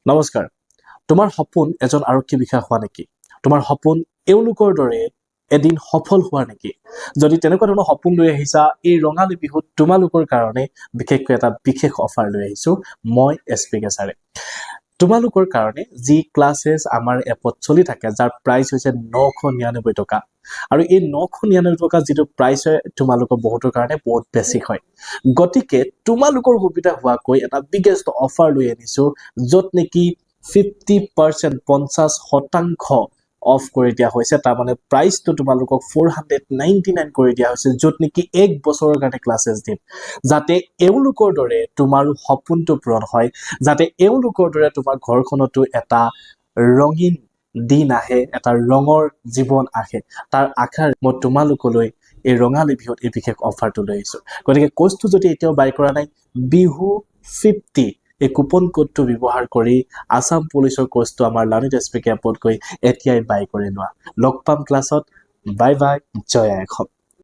নমস্কাৰ তোমাৰ সপোন এজন আৰক্ষী বিষয়া হোৱা নেকি তোমাৰ সপোন এওঁলোকৰ দৰে এদিন সফল হোৱা নেকি যদি তেনেকুৱা ধৰণৰ সপোন লৈ আহিছা এই ৰঙালী বিহুত তোমালোকৰ কাৰণে বিশেষকৈ এটা বিশেষ অফাৰ লৈ আহিছো মই এছপি কেছাৰে তোমালোকৰ কাৰণে যি ক্লাसेছ আমাৰ এপত চলি থাকে যাৰ প্ৰাইচ হৈছে 999 টকা আৰু এই 999 টকা যেটো প্ৰাইচ হয় তোমালোকৰ বহুতৰ কাৰণে বহুত বেছি হয় গতিকে তোমালোকৰ সুবিধা হোৱাকৈ এটা বিগেষ্ট অফাৰ লৈ আনিছো যত নেকি 50% 50% অফ কৰি দিয়া হৈছে তাৰ মানে প্ৰাইচটো তোমালোকক 499 কৰি দিয়া হৈছে যত নেকি এক বছৰৰ কাৰণে ক্লাसेছ দিম যাতে এওঁলোকৰ দৰে তোমাৰ সপোনটো পূৰণ হয় যাতে এওঁলোকৰ দৰে তোমাৰ ঘৰখনতো এটা ৰঙীন দিন আহে এটা ৰঙৰ জীৱন আহে তাৰ আশাৰ মই তোমালোকলৈ এই ৰঙালী বিহুত এই বিশেষ অফাৰটো লৈ আহিছো গতিকে কোৰ্সটো যদি এতিয়াও বাই কৰা নাই বিহু 50 এই কুপন কোডটো ব্যৱহাৰ কৰি আসাম পুলিচৰ কোৰ্সটো আমাৰ লাৰ্নিং এছপি এপত গৈ এতিয়াই বাই কৰি লোৱা লগ পাম ক্লাছত বাই বাই জয় আই অসম